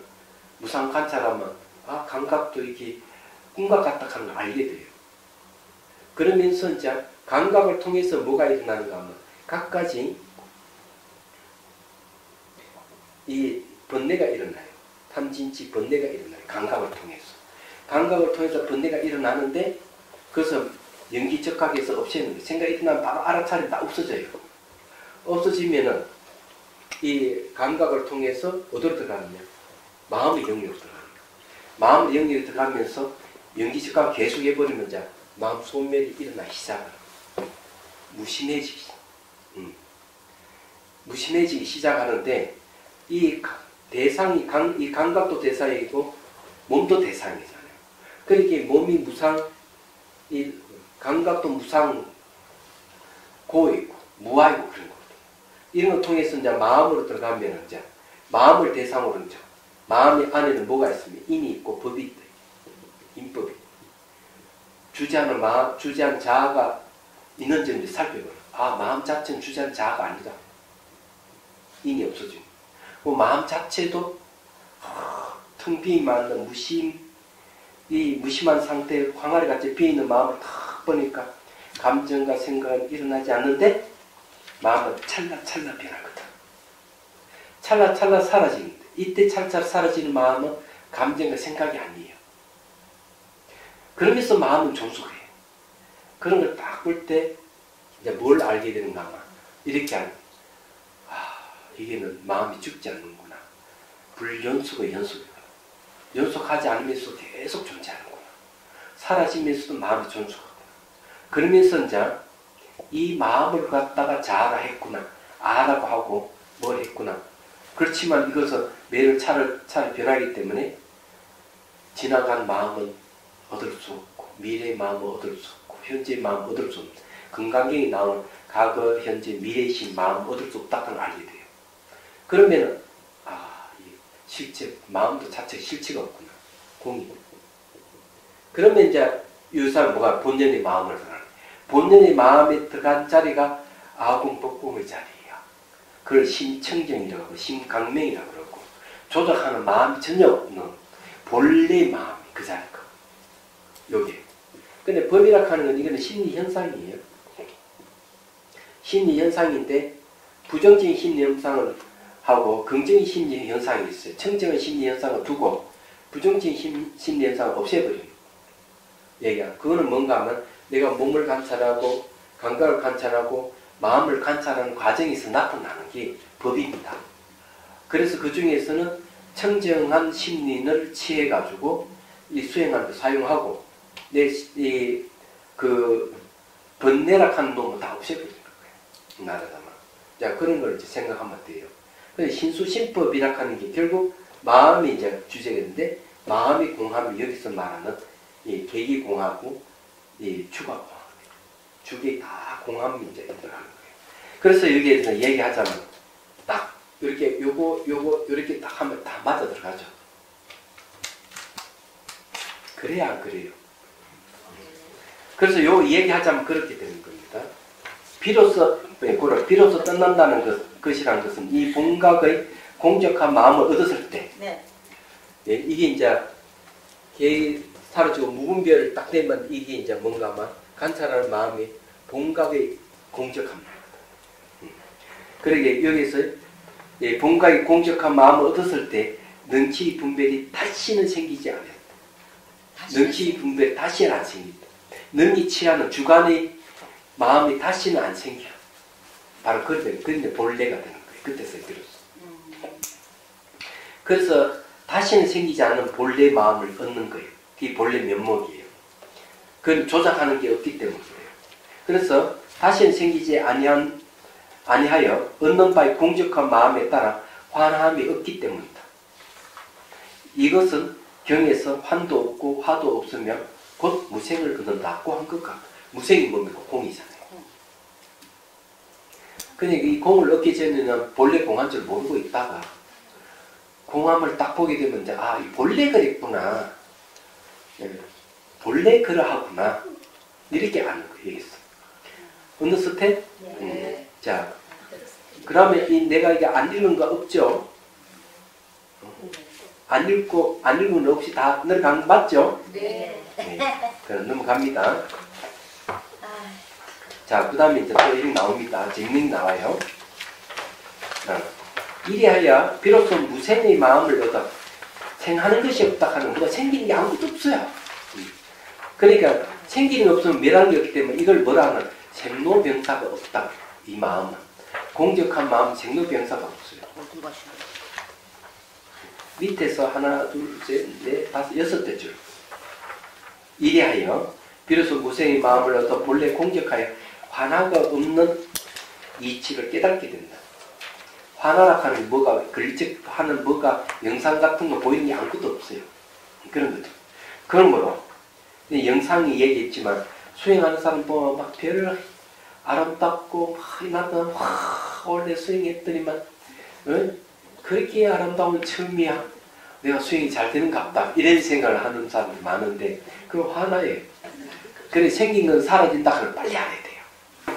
Speaker 1: 무상 관찰하면 감각도 이렇게 꿈과 같다 하는 걸 알게 돼요. 그러면서 이제 감각을 통해서 뭐가 일어나는가 하면 각가지 이 번뇌가 일어나요. 탐진치 번뇌가 일어나요. 감각을 통해서. 감각을 통해서 번뇌가 일어나는데 그것은 연기적학에서 없애는 거예요. 생각이 일어나면 바로 알아차리면 다 없어져요. 없어지면은 이 감각을 통해서 어디로 들어가느냐? 마음의 영역으로 들어가요. 마음의 영역으로 들어가면서 연기적학 계속해버리면 이제 마음 소멸이 일어나기 시작해요. 무심해지기 시작하는데 대상이 이 감각도 대상이고 몸도 대상이잖아요. 그러니까 몸이 무상, 이 감각도 무상 고이고 무아이고 그런 거거든요. 이런 걸 통해서 이제 마음으로 들어가면 이제 마음을 대상으로 이제 마음 안에는 뭐가 있습니까? 인이 있고 법이 있다. 인법이. 주재하는 자아가 있는지 이제 살펴보라. 아, 마음 자체는 주재하는 자아가 아니다. 인이 없어지고. 그 마음 자체도 텅 비어있는 이 무심한 상태에 광아리같이 비어있는 마음을 탁 보니까 감정과 생각은 일어나지 않는데 마음은 찰나찰나 변하거든. 찰나찰나 사라지는데 이때 찰찰 사라지는 마음은 감정과 생각이 아니에요. 그러면서 마음은 존속해요. 그런 걸 딱 볼 때 이제 뭘 알게 되는가 하면 이렇게 하는, 이게는 마음이 죽지 않는구나. 불연속의 연속이구나. 연속하지 않으면서 계속 존재하는구나. 사라지면서도 마음이 존속하구나. 그러면서 이제 이 마음을 갖다가 자아라 했구나. 아라고 하고 뭘 했구나. 그렇지만 이것은 매일 차를 변하기 때문에 지나간 마음은 얻을 수 없고 미래의 마음은 얻을 수 없고 현재의 마음은 얻을 수 없는 금강경이 나오는 과거, 현재, 미래이신 마음은 얻을 수 없다는 걸 알게 돼요. 그러면은 이 실체, 마음도 자체가 실체가 없구나. 공이. 그러면 이제 유사한 뭐가 본연의 마음을 들어가는 본연의 마음에 들어간 자리가 아공법공의 자리예요. 그걸 심청정이라고 하고 심강명이라고 그러고 조작하는 마음이 전혀 없는 본래 마음이 그 자리가 요게. 근데 법이라고 하는 건 이거는 심리 현상이에요. 심리 현상인데 부정적인 심리 현상을 하고 긍정적인 심리 현상이 있어요. 청정의 심리 현상을 두고 부정적인 심리 현상을 없애버립니다. 얘기야. 그거는 뭔가 하면 내가 몸을 관찰하고 감각을 관찰하고 마음을 관찰하는 과정에서 나타나는 게 법입니다. 그래서 그 중에서는 청정한 심리를 취해가지고 이 수행하는 데 사용하고 그 번뇌락하는 놈은 다 없애버리는 거예요. 나라다만. 자, 그런 걸 이제 생각하면 돼요. 근데 신수신법이라 하는 게 결국 마음이 이제 주제인데 마음이 공함이 여기서 말하는 이 계기공하고 이 주가공합니다. 주계 다 공함이 이제 들어가는 거예요. 그래서 여기에 대해서 얘기하자면 딱 이렇게 요거 이렇게 딱 하면 다 맞아 들어가죠. 그래야 안 그래요. 그래서 요 얘기하자면 그렇게 되는 겁니다. 비로소 떠난다는 것이라는 것은 이 본각의 공적한 마음을 얻었을 때 이게 이제 사라지고 묵은 별을 딱 내면 이게 이제 뭔가 막 관찰하는 마음이 본각의 공적한 마음. 그러게 여기서 본각의 공적한 마음을 얻었을 때 능치 분별이 다시는 생기지 않아요. 능치 분별이 다시는 안 생깁니다. 능이 취하는 주관의 마음이 다시는 안 생겨. 바로 그런데 본래가 되는 거예요. 그때서 들었어. 그래서 다시는 생기지 않는 본래 마음을 얻는 거예요. 그게 본래 면목이에요. 그건 조작하는 게 없기 때문에 그래요. 그래서 다시는 생기지 아니하여 얻는 바의 공적한 마음에 따라 환함이 없기 때문이다. 이것은 경에서 환도 없고 화도 없으며 곧 무생을 얻는다고 한 것과 무생이 뭡니까? 공이잖아요. 그러니까 이 공을 얻기 전에는 본래 공한 줄 모르고 있다가 공함을 딱 보게 되면 이제 이 본래 그랬구나. 본래 그러하구나. 이렇게 아는 거예요. 여기서. 어느 스텝? 자, 그러면 내가 이게 안 읽은 거 없죠? 안 읽은 거 없이 다 넘어간 거 맞죠?
Speaker 2: 네.
Speaker 1: 그럼 넘어갑니다. 자, 그 다음에 이제 또 이렇게 나옵니다. 증명이 나와요. 이리하여 비로소 무생의 마음을 얻어 생하는 것이 없다 하는 거 생기는 게 아무것도 없어요. 그러니까 생기는 게 없으면 멸하는 게 없기 때문에 이걸 뭐라 하는 생로병사가 없다. 이 마음은 공적한 마음은 생로병사가 없어요. 밑에서 하나, 둘, 셋, 넷, 다섯, 여섯째 줄. 이리하여 비로소 무생의 마음을 얻어 본래 공적하여 환화가 없는 이치를 깨닫게 된다. 화나라 하는 뭐가 글리적 하는 뭐가 영상 같은 거 보이는 게 아무것도 없어요. 그런 거죠. 그러므로 영상이 얘기했지만 수행하는 사람 보면 막 별을 아름답고 나도 원래 수행했더니만 그렇게 아름다운 처음이야. 내가 수행이 잘 되는가 보다. 이런 생각을 하는 사람이 많은데 그럼 화나요. 그래 생긴 건 사라진다 그러면 빨리 알아야 돼요.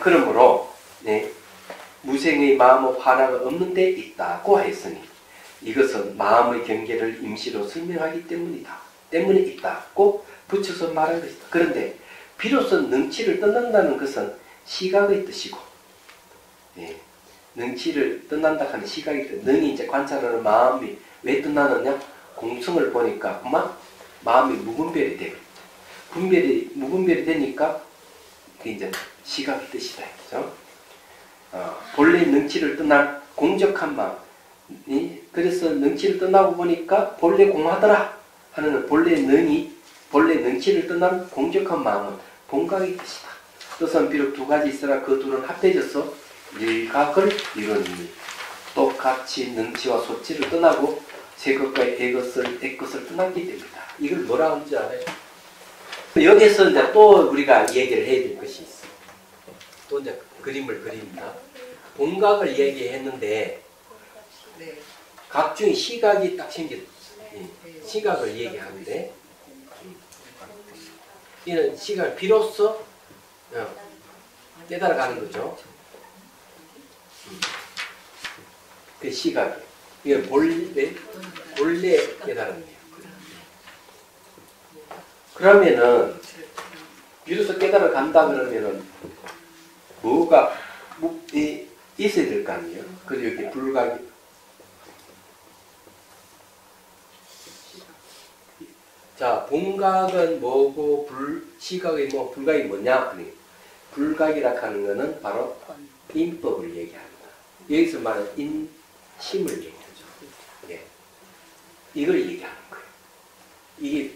Speaker 1: 그러므로 무생의 마음의 화나가 없는 데 있다고 했으니 이것은 마음의 경계를 임시로 설명하기 때문에 있다고 붙여서 말한 것이다. 그런데 비로소 능치를 떠난다는 것은 시각의 뜻이고 능치를 떠난다 하는 시각의 뜻. 능이 이제 관찰하는 마음이 왜 떠나느냐? 공성을 보니까 그만 마음이 무분별이 되고 무분별이 되니까 그게 이제 시각의 뜻이다. 그죠? 본래 능치를 떠난 공적한 마음. 그래서 능치를 떠나고 보니까 본래 공하더라 하는 본래 능치를 떠난 공적한 마음은 본각의 뜻이다. 뜻은 비록 두 가지 있으나 그 둘은 합해져서 일각을 이루니 똑같이 능치와 소치를 떠나고 제것과 애것을 떠났기 때문이다. 이걸 뭐라고 하는지 알아요? 여기서 이제 또 우리가 얘기를 해야 될 것이 있어. 또 이제 그림을 그립니다. 본각을 얘기했는데 각중의 시각이 딱 생겼어요. 시각을 얘기하는데 이는 시각을 비로소 깨달아가는 거죠. 그 시각이 이게 본래 깨달음이에요. 그러면은 비로소 깨달아간다 그러면은 뭐가 있어야 될 거 아니에요. 그래서 여기 불각이 자 본각은 뭐고 시각이 뭐 불각이 뭐냐? 아니, 불각이라 하는 것은 바로 인법을 얘기합니다. 여기서 말하는 인심을 얘기하죠. 이걸 얘기하는 거예요. 이게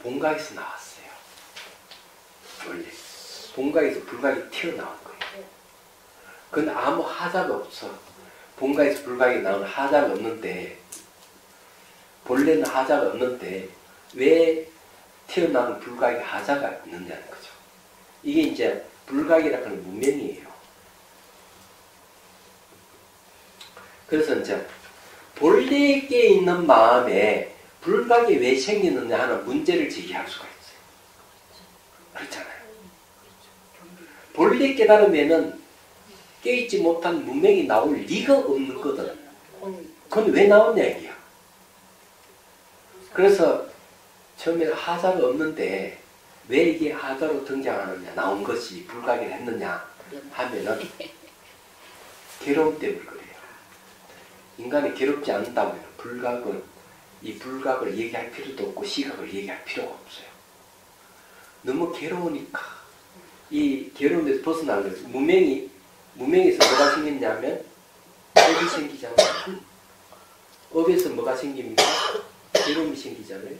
Speaker 1: 본각에서 나왔어요. 원래 본각에서 불각이 튀어나온 거예요. 그건 아무 하자가 없어. 본각에서 불각이 나오는 하자가 없는데 본래는 하자가 없는데 왜 튀어나온 불각이 하자가 있느냐는 거죠. 이게 이제 불각이라고 하는 문명이에요. 그래서 이제 본래 깨있는 마음에 불각이 왜 생기느냐 하는 문제를 제기할 수가 있어요. 그렇잖아요. 본래 깨달으면은 깨있지 못한 문명이 나올 리가 없는 거든. 그건 왜 나왔냐 얘기야. 그래서 처음에는 하자가 없는데 왜 이게 하자로 등장하느냐 나온 것이 불각이 했느냐 하면은 괴로움 때문에 그래요. 인간이 괴롭지 않는다면 이 불각을 얘기할 필요도 없고 시각을 얘기할 필요가 없어요. 너무 괴로우니까 이 괴로움에서 벗어나는 거죠. 무명에서 뭐가 생겼냐면 업이 생기잖아요. 업에서 뭐가 생깁니까? 괴로움이 생기잖아요.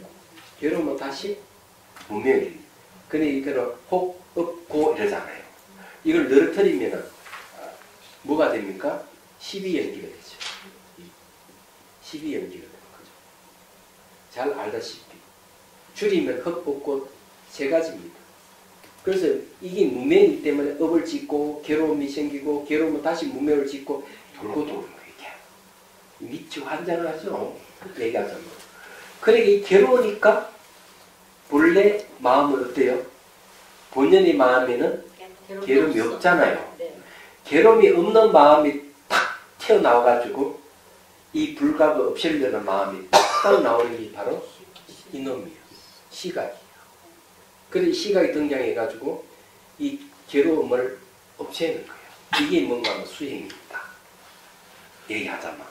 Speaker 1: 괴로움은 다시 무명입니다. 근데 이거는 혹, 업, 고 이러잖아요. 이걸 늘어뜨리면은 뭐가 됩니까? 12연기가 되죠. 12연기가 되는 거죠. 잘 알다시피 줄이면 흙, 엎고 세 가지입니다. 그래서 이게 무명이기 때문에 업을 짓고 괴로움이 생기고 괴로움은 다시 무명을 짓고 돌고 도는 거예요. 미치 환장하죠. 얘기하자면. 그러니까 이 괴로우니까 본래 마음은 어때요? 본연의 마음에는 괴로움이 없잖아요. 괴로움이 없는 마음이 탁 튀어나와가지고 이 불각을 없애려는 마음이 딱 나오는 게 바로 이놈이에요. 시각이에요. 그래서 시각이 등장해가지고 이 괴로움을 없애는 거예요. 이게 뭔가 하면 수행입니다. 얘기하자면.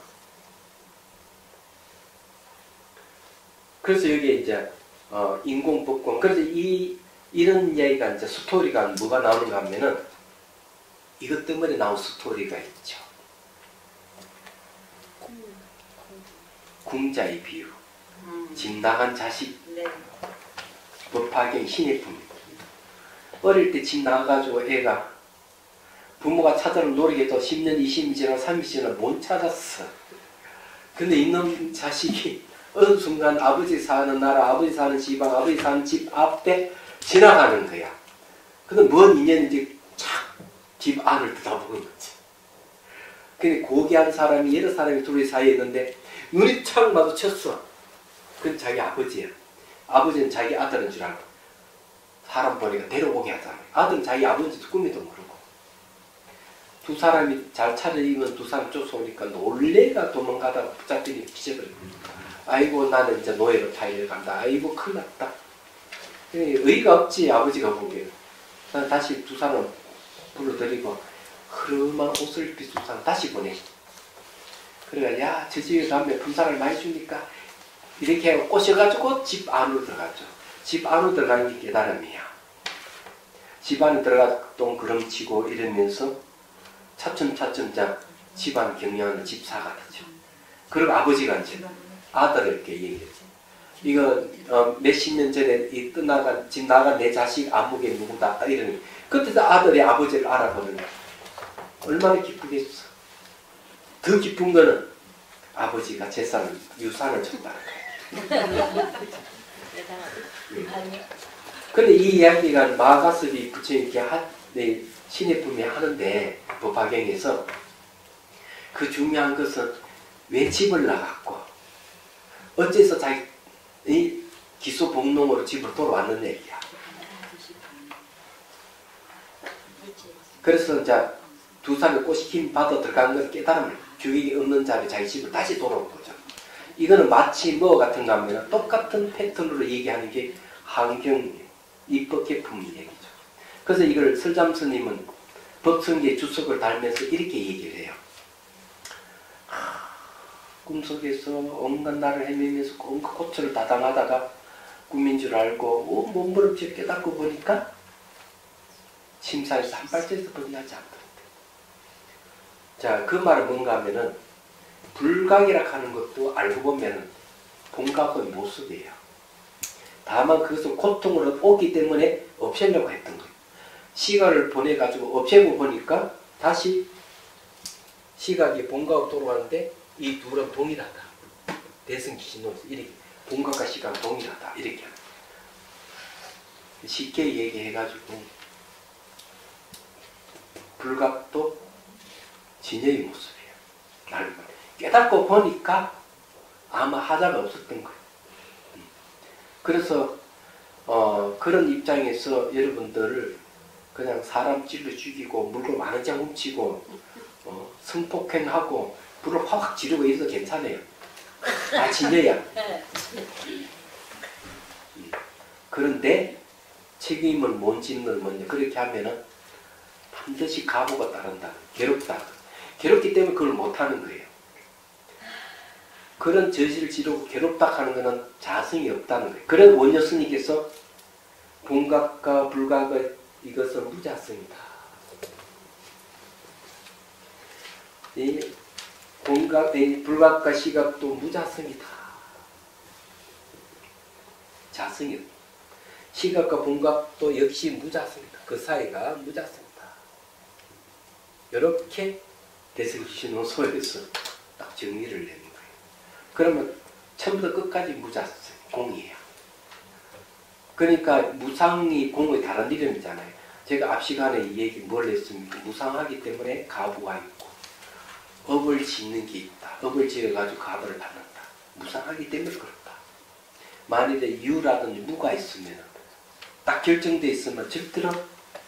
Speaker 1: 그래서 여기에 이제 인공법권. 그래서 이런 얘기가 이제 스토리가 뭐가 나오는가 하면은 이것 때문에 나온 스토리가 있죠. 궁자의 비유. 집 나간 자식. 법화경 신의 품. 어릴 때 집 나가가지고 애가 부모가 찾으러 노력해도 10년, 20년 지나 30년 지나 못 찾았어. 근데 이놈 자식이 어느 순간 아버지 사는 나라, 아버지 사는 지방, 아버지 사는 집 앞에 지나가는 거야. 근데 뭔 인연인지 착 집 안을 들여다보는 거지. 근데 고귀한 사람이 여러 사람이 둘이 사이에 있는데 눈이 착 마주쳤어. 그건 자기 아버지야. 아버지는 자기 아들인 줄 알고 사람 보니까 데려오게 하잖아요. 아들은 자기 아버지도 꿈에도 모르고. 두 사람이 잘 차려입은 두 사람 쫓아오니까 놀래가 도망가다가 붙잡히니 기적을. 아이고 나는 이제 노예로 타이를 간다. 아이고 큰일 났다. 의의가 없지 아버지가 보기에는. 다시 두 사람 불러들이고 흐름한 옷을 입힌 두 사람 다시 보내. 그래가 야 저 집에 가면 분상을 많이 주니까 이렇게 하고 꼬셔가지고 집 안으로 들어갔죠. 집 안으로 들어가는 게 깨달음이야. 집 안에 들어가 똥그름치고 이러면서 차츰차츰 집안 경영하는 집사가 되죠. 그리고 아버지가 이제 아들에게 얘기했죠. 이거 몇십 년 전에 집 나간 내 자식 안목에 누구다 이러니 그때 아들이 아버지를 알아보는 거야. 얼마나 기쁘겠어. 더 기쁜 거는 아버지가 재산 유산을 줬다는 거야. 근데 이 이야기가 마가스비 부처님께 신의품이 하는데 법화경에서 그 중요한 것은 왜 집을 나갔고 어째서 자기 기소복농으로 집으로 돌아왔는 얘기야. 그래서 이제 두 사람이 꽃이 힘 받아 들어간 걸 깨달음을 주객이 없는 자리 자기 집으로 다시 돌아온 거죠. 이거는 마치 뭐 같은가 하면 똑같은 패턴으로 얘기하는 게 환경이에요. 입법계품 얘기죠. 그래서 이걸 설잠 스님은 법성계 주석을 달면서 이렇게 얘기를 해요. 꿈속에서 온갖 날을 헤매면서 온갖 고초를 다당하다가 꿈인 줄 알고 몸부림치게 깨닫고 보니까 심사에서 한 발자에서 벗어나지 않더라. 자, 그 말은 뭔가 하면은 불각이라 하는 것도 알고 보면은 본각의 모습이에요. 다만 그것은 고통으로 오기 때문에 없애려고 했던 거예요. 시각을 보내가지고 없애고 보니까 다시 시각이 본각으로 돌아가는데 이 둘은 동일하다. 대승기신론에서 이렇게 본각과 시각은 동일하다. 이렇게 합니다. 쉽게 얘기해가지고 불각도 진여의 모습이에요. 나를 깨닫고 보니까 아마 하자가 없었던 거예요. 그래서 그런 입장에서 여러분들을 그냥 사람 찔러 죽이고 물건 많은 장 훔치고 성폭행하고 불을 확 지르고 이래도 괜찮아요. 다 진여야. 그런데 책임을 못 짓는 뭐냐 그렇게 하면은 반드시 가부가 따른다. 괴롭다. 괴롭기 때문에 그걸 못하는 거예요. 그런 저지를 지르고 괴롭다 하는 것은 자성이 없다는 거예요. 그런 원효 스님께서 본각과 불각의 이것은 무자성이다. 이 불각과 시각도 무자성이다. 자성이 없다. 시각과 본각도 역시 무자성이다. 그 사이가 무자성이다. 이렇게 대승신호소에서 딱 정리를 내는 거예요. 그러면 처음부터 끝까지 무자성, 공이에요. 그러니까 무상이 공의 다른 이름이잖아요. 제가 앞 시간에 이 얘기 뭘 했습니까? 무상하기 때문에 가부가 있고 업을 짓는 게 있다. 업을 지어가지고 가부를 받는다. 무상하기 때문에 그렇다. 만일에 유라든지 무가 있으면 딱 결정되어 있으면 절대로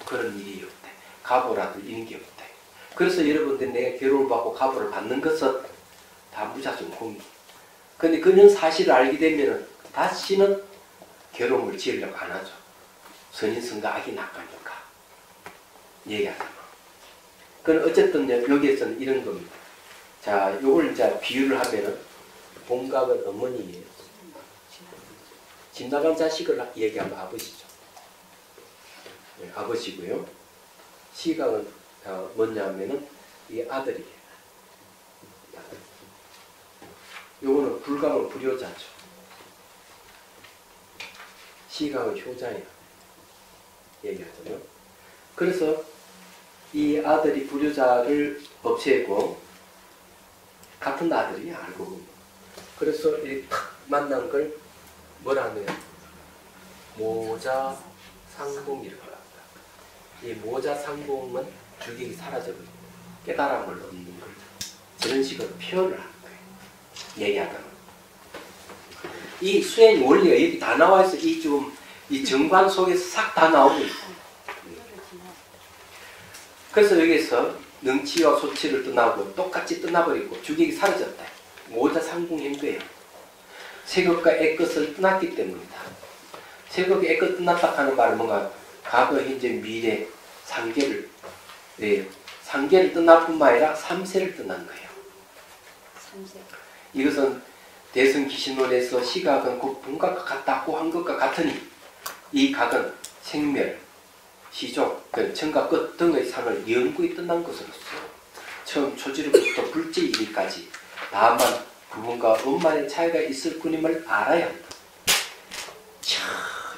Speaker 1: 그런 일이 없대. 가부라도 이런 게 없대. 그래서 여러분들 내가 괴로움을 받고 가부를 받는 것은 다 무자성 공이. 근데 그런 사실을 알게 되면 다시는 괴로움을 지으려고 안 하죠. 선인성과 악이 나가니까. 얘기하자면. 그건 어쨌든 여기에서는 이런 겁니다. 자, 요걸 이제 비유를 하면은 본각은 어머니예요. 집 나간 자식을 얘기하면 아버지죠. 네, 아버지고요. 시각은 뭐냐 하면은 이 아들이에요. 요거는 불각은 불효자죠. 시각은 효자예요. 얘기하자면. 그래서 이 아들이 불효자를 없애고 같은 아들이 알고 보면 그래서 이 탁 만난 걸 뭐라는 거예요? 모자 상봉이라고 합니다. 이 모자 상봉은 주객이 사라져버리고 깨달음을 얻는 걸 저런 식으로 표현을 하는 거예요. 얘기하다가 이 수행 원리가 여기 다 나와 있어. 이 정관 속에서 싹 다 나오고 있어. 그래서 여기서 능치와 소치를 떠나고 똑같이 떠나버리고 주객이 사라졌다. 모자 상봉인 거예요. 세극과 애끝을 떠났기 때문이다. 세극과 애끝 떠났다 하는 말은 뭔가 과거, 현재, 미래, 상계를 상계를 떠날 뿐만 아니라 삼세를 떠난 거예요.
Speaker 2: 삼세.
Speaker 1: 이것은 대승기신론에서 시각은 곧 분각과 같다고 한 것과 같으니 이 각은 생멸, 시종, 천과 끝 등의 상을 영구히 떠난 것으로서 처음 초지로부터 불지이기까지 다만 부분과 음만의 차이가 있을 뿐임을 알아야 한다.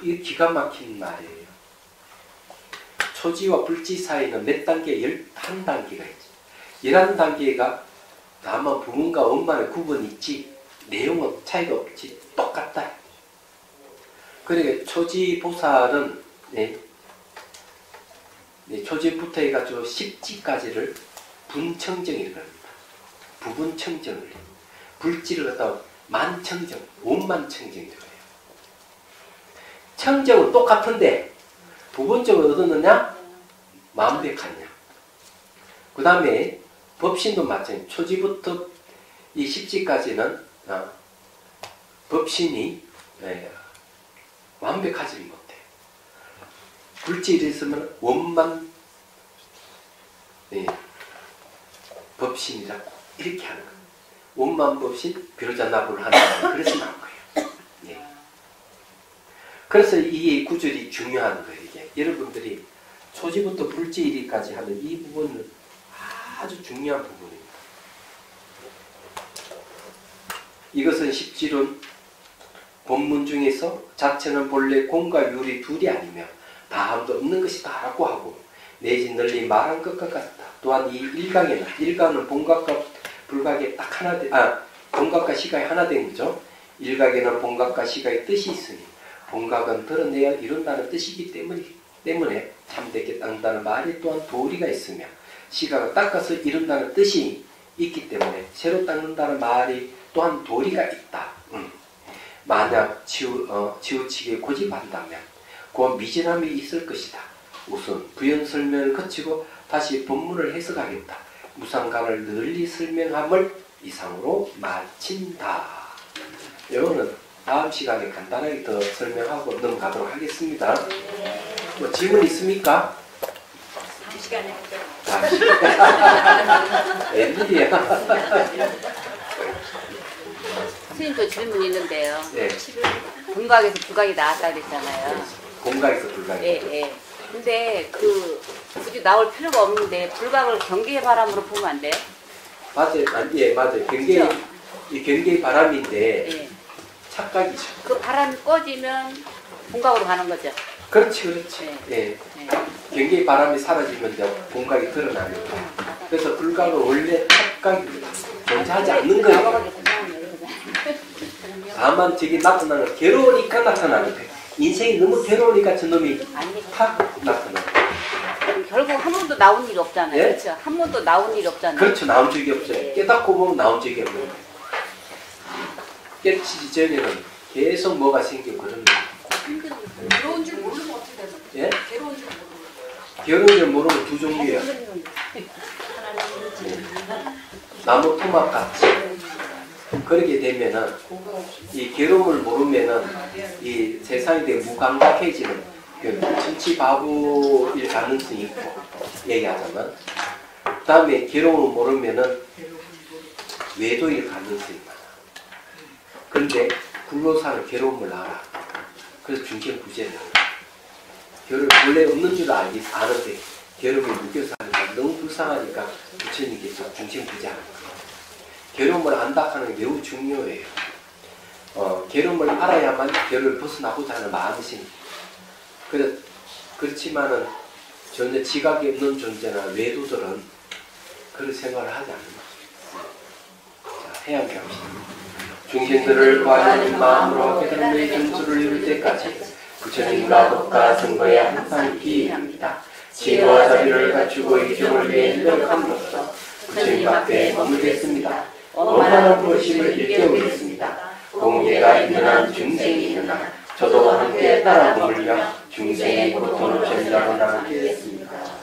Speaker 1: 이 기가 막힌 말이에요. 초지와 불지 사이는 몇 단계? 11단계가 있지. 11단계가 다만 부분과 음만의 구분이 있지 내용은 차이가 없지 똑같다. 그러니까 초지보살은 초지부터 해가지고 10지까지를 분청정이라고 합니다. 부분청정을 불지를 갖다가 만청정, 원만청정이라고 해요. 청정은 똑같은데 부분적으로 얻었느냐? 만백하냐. 그 다음에 법신도 마찬가지. 초지부터 이 10지까지는 법신이 완벽하지 못해. 불지를 있으면 원만 법신이라고 이렇게 하는 거예요. 원만 법신 비로자나불을 하는 거예요. 그래서 나온 거예요. 예. 그래서 이 구절이 중요한 거예요. 이게 여러분들이 초지부터 불지일이까지 하는 이 부분은 아주 중요한 부분입니다. 이것은 십지론 본문 중에서 자체는 본래 공과 유리 둘이 아니며 다함도 없는 것이다 라고 하고 내지 널리 말한 것과 같다. 또한 이 일각에는 일각은 본각과 불각이 딱 하나 본각과 시각이 하나 된 거죠. 일각에는 본각과 시각의 뜻이 있으니 본각은 드러내야 이룬다는 뜻이기 때문에 참되게 닦는다는 말이 또한 도리가 있으며 시각은 닦아서 이룬다는 뜻이 있기 때문에 새로 닦는다는 말이 또한 도리가 있다. 만약 지우치게 고집한다면 그 미진함이 있을 것이다. 우선 부연 설명을 거치고 다시 본문을 해석하겠다. 무상관을 널리 설명함을 이상으로 마친다. 이거는 다음 시간에 간단하게 더 설명하고 넘어가도록 하겠습니다. 뭐 질문 있습니까?
Speaker 2: 다음 시간에 할게요.
Speaker 1: 다음 시간에. 웬일이야.
Speaker 3: 선생님도 질문 있는데요.
Speaker 1: 네.
Speaker 3: 분각에서 부각이 나왔다 그랬잖아요.
Speaker 1: 공각에서 불각이.
Speaker 3: 예, 예. 근데 굳이 나올 필요가 없는데 불각을 경계의 바람으로 보면 안 돼요?
Speaker 1: 맞아요. 예, 맞아요. 이 경계의 바람인데
Speaker 3: 예.
Speaker 1: 착각이죠.
Speaker 3: 그 바람이 꺼지면 분각으로 가는 거죠.
Speaker 1: 그렇지, 그렇지.
Speaker 3: 네.
Speaker 1: 예.
Speaker 3: 예.
Speaker 1: 경계의 바람이 사라지면 이제 공각이 드러나니까. 그래서 불각은 원래 착각입니다. 존재하지 않는 거예요. 다만 저게 나타나는 건 괴로우니까 나타나는 거예요. 인생이 너무 괴로우니까 저놈이 탁 나타나는 거예요.
Speaker 3: 결국 한 번도 나온 일이 없잖아요.
Speaker 1: 예?
Speaker 3: 그렇죠? 한 번도 나온 일이 없잖아요.
Speaker 1: 그렇죠. 나온 적이 없어요. 깨닫고 보면 나온 적이 없는 거예요. 깨치기 전에는 계속 뭐가 생기고 그런 거예요.
Speaker 2: 괴로운 줄 모르면 어떻게 되나?
Speaker 1: 예?
Speaker 2: 괴로운 줄 모르면.
Speaker 1: 괴로운 줄 모르면 두 종류예요. 나무 토막 같이. 그렇게 되면은 이 괴로움을 모르면은 이 세상에 대해 무감각해지는 그 천치바보일 가능성이 있고 얘기하자면 그 다음에 괴로움을 모르면은 외도일 가능성이 많아. 그런데 굴로사는 괴로움을 알아. 그래서 중생부재를 괴로움 원래 없는 줄 아는데 괴로움을 느껴서 하니까 너무 불쌍하니까 부처님께서 중생부재하는 거예요. 괴로움을 안다 하는 게 매우 중요해요. 괴로움을 알아야만 괴로움을 벗어나고자 하는 마음이십니다. 그렇지만은 전혀 지각이 없는 존재나 외도들은 그런 생활을 하지 않는 것입니다. 자, 해양기 합시다. 중생들을 구하는 마음으로 깨달음의 전수를 이룰 때까지 부처님과 법과 선거에 항상 기인합니다. 지혜와 자비를 갖추고 이경을 위해 노력함으로써 부처님 앞에 머물겠습니다. 원만한 부르심을 일깨우겠습니다. 공계가 있는 한 중생이 있는 한 저도 함께 따라 머물며 중생의 고통을 전달하고 나가겠습니다.